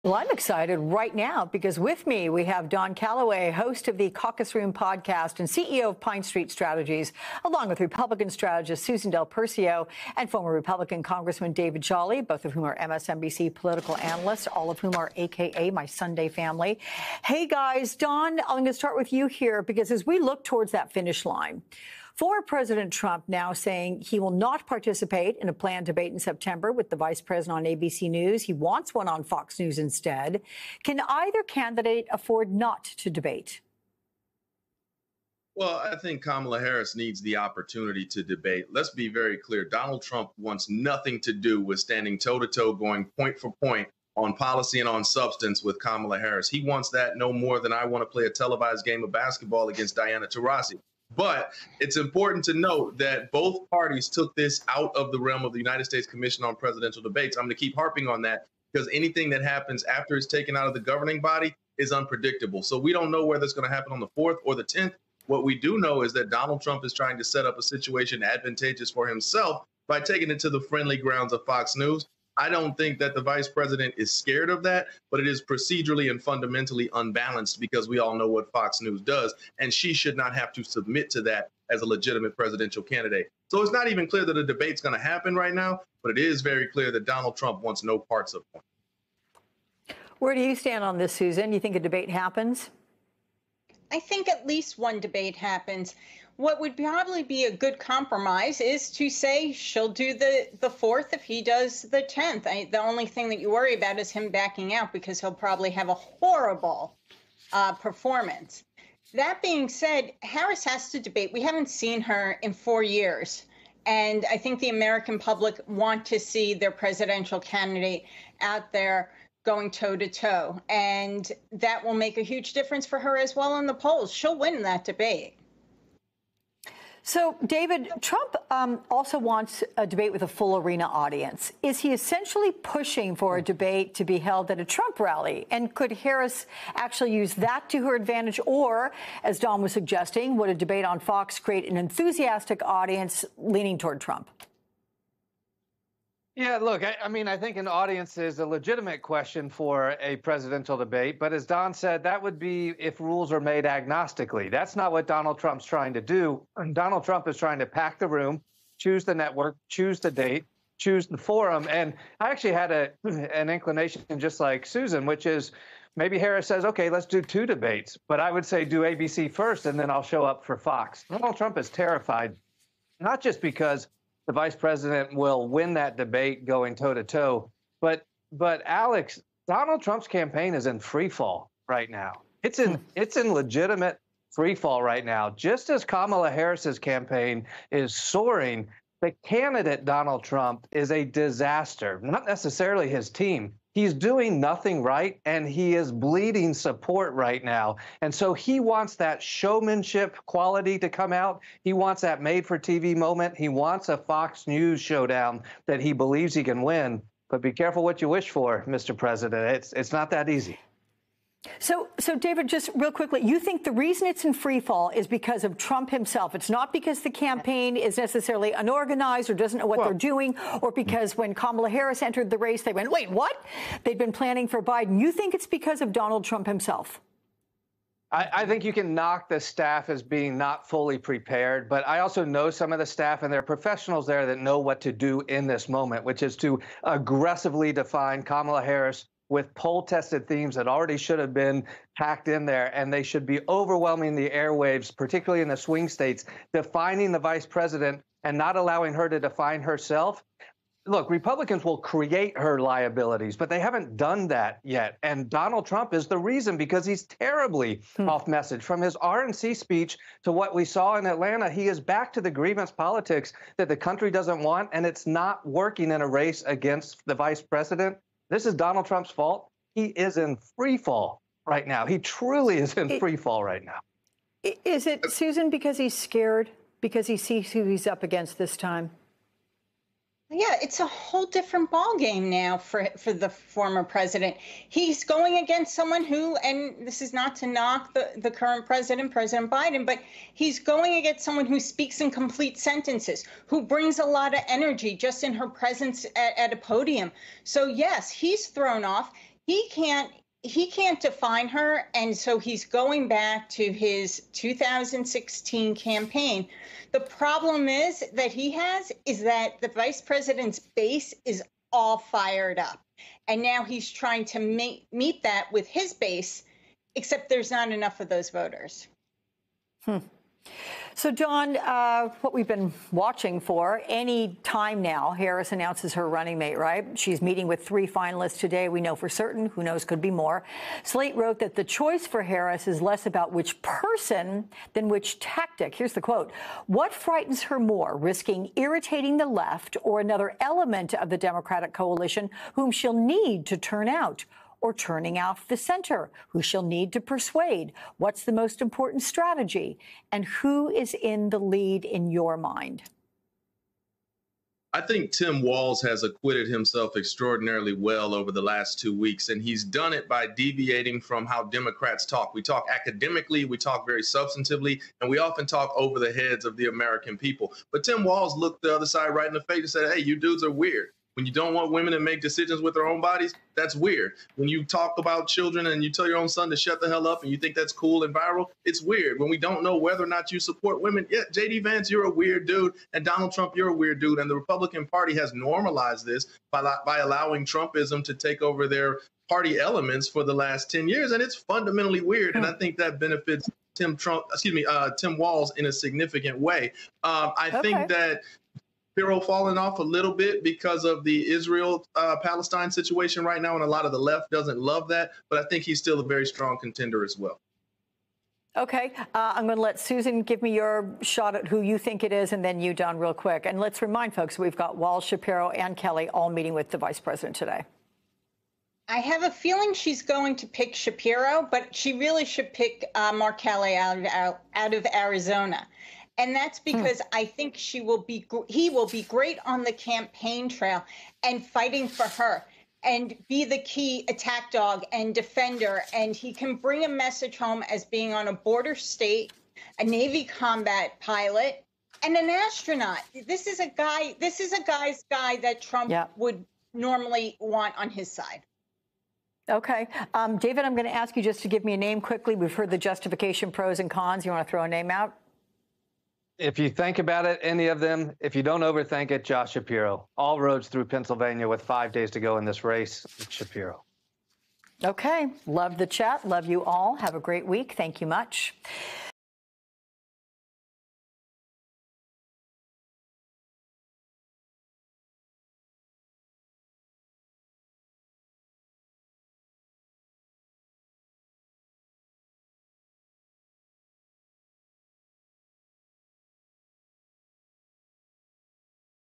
Well, I'm excited right now because with me we have Don Calloway, host of the Caucus Room podcast and CEO of Pine Street Strategies, along with Republican strategist Susan Del Percio and former Republican Congressman David Jolly, both of whom are MSNBC political analysts, all of whom are AKA my Sunday family. Hey, guys, Don, I'm going to start with you here because as we look towards that finish line, former President Trump now saying he will not participate in a planned debate in September with the vice president on ABC News. He wants one on Fox News instead. Can either candidate afford not to debate? Well, I think Kamala Harris needs the opportunity to debate. Let's be very clear. Donald Trump wants nothing to do with standing toe-to-toe, going point for point on policy and on substance with Kamala Harris. He wants that no more than I want to play a televised game of basketball against Diana Taurasi. But it's important to note that both parties took this out of the realm of the United States Commission on Presidential Debates. I'm going to keep harping on that because anything that happens after it's taken out of the governing body is unpredictable. So we don't know whether it's going to happen on the 4th or the 10th. What we do know is that Donald Trump is trying to set up a situation advantageous for himself by taking it to the friendly grounds of Fox News. I don't think that the vice president is scared of that, but it is procedurally and fundamentally unbalanced because we all know what Fox News does, and she should not have to submit to that as a legitimate presidential candidate. So it's not even clear that a debate's going to happen right now, but it is very clear that Donald Trump wants no parts of it. Where do you stand on this, Susan? You think a debate happens? I think at least one debate happens. What would probably be a good compromise is to say she'll do the 4th if he does the 10th. The only thing that you worry about is him backing out because he'll probably have a horrible performance. That being said, Harris has to debate. We haven't seen her in 4 years. And I think the American public want to see their presidential candidate out there going toe-to-toe. And that will make a huge difference for her as well in the polls. She'll win that debate. So, David, Trump also wants a debate with a full arena audience. Is he essentially pushing for a debate to be held at a Trump rally? And could Harris actually use that to her advantage? Or, as Don was suggesting, would a debate on Fox create an enthusiastic audience leaning toward Trump? Yeah, look, I mean, I think an audience is a legitimate question for a presidential debate. But as Don said, that would be if rules are made agnostically. That's not what Donald Trump's trying to do. And Donald Trump is trying to pack the room, choose the network, choose the date, choose the forum. And I actually had an inclination just like Susan, which is maybe Harris says, OK, let's do 2 debates. But I would say do ABC first, and then I'll show up for Fox. Donald Trump is terrified, not just because the vice president will win that debate going toe-to-toe. But Alex, Donald Trump's campaign is in free fall right now. It's in legitimate free fall right now. Just as Kamala Harris's campaign is soaring, the candidate Donald Trump is a disaster, not necessarily his team. He's doing nothing right, and he is bleeding support right now. And so he wants that showmanship quality to come out. He wants that made-for-TV moment. He wants a Fox News showdown that he believes he can win. But be careful what you wish for, Mr. President. It's not that easy. So, David, just real quickly, you think the reason it's in free fall is because of Trump himself? It's not because the campaign is necessarily unorganized or doesn't know what they're doing, or because when Kamala Harris entered the race, they went, wait, what? They've been planning for Biden. You think it's because of Donald Trump himself? I think you can knock the staff as being not fully prepared, but I also know some of the staff, and there are professionals there that know what to do in this moment, which is to aggressively define Kamala Harris with poll-tested themes that already should have been packed in there, and they should be overwhelming the airwaves, particularly in the swing states, defining the vice president and not allowing her to define herself. Look, Republicans will create her liabilities, but they haven't done that yet. And Donald Trump is the reason, because he's terribly off message. From his RNC speech to what we saw in Atlanta, he is back to the grievance politics that the country doesn't want, and it's not working in a race against the vice president. This is Donald Trump's fault. He is in free fall right now. He truly is in free fall right now. Is it, Susan, because he's scared? Because he sees who he's up against this time? Yeah, it's a whole different ballgame now for the former president. He's going against someone who, and this is not to knock the current president, President Biden, but he's going against someone who speaks in complete sentences, who brings a lot of energy just in her presence at a podium. So, yes, he's thrown off. he can't define her, and so he's going back to his 2016 campaign. The problem is that the vice president's base is all fired up, and now he's trying to meet that with his base, except there's not enough of those voters. So, John, what we've been watching for any time now, Harris announces her running mate, right? She's meeting with 3 finalists today. We know for certain. Who knows, could be more. Slate wrote that the choice for Harris is less about which person than which tactic. Here's the quote. What frightens her more, risking irritating the left or another element of the Democratic coalition whom she'll need to turn out? Or turning off the center, who she'll need to persuade? What's the most important strategy? And who is in the lead in your mind? I think Tim Walz has acquitted himself extraordinarily well over the last 2 weeks, and he's done it by deviating from how Democrats talk. We talk academically, we talk very substantively, and we often talk over the heads of the American people. But Tim Walz looked the other side right in the face and said, hey, you dudes are weird. When you don't want women to make decisions with their own bodies, that's weird. When you talk about children and you tell your own son to shut the hell up and you think that's cool and viral, it's weird. When we don't know whether or not you support women, yeah, J.D. Vance, you're a weird dude, and Donald Trump, you're a weird dude. And the Republican Party has normalized this by allowing Trumpism to take over their party elements for the last 10 years. And it's fundamentally weird. And I think that benefits Tim Walz in a significant way. I think that Shapiro falling off a little bit because of the Israel-Palestine situation right now, and a lot of the left doesn't love that, but I think he's still a very strong contender as well. Okay, I'm going to let Susan give me your shot at who you think it is, and then you, Don, real quick. And let's remind folks, we've got Walz, Shapiro, and Kelly all meeting with the vice president today. I have a feeling she's going to pick Shapiro, but she really should pick Mark Kelly out of Arizona. And that's because I think he will be great on the campaign trail and fighting for her and be the key attack dog and defender. And he can bring a message home as being on a border state, a Navy combat pilot, and an astronaut. This is a guy's guy that Trump would normally want on his side. Okay. David, I'm going to ask you just to give me a name quickly. We've heard the justification, pros and cons. You want to throw a name out? If you think about it, any of them, if you don't overthink it, Josh Shapiro. All roads through Pennsylvania with 5 days to go in this race. It's Shapiro. Okay. Love the chat. Love you all. Have a great week. Thank you much.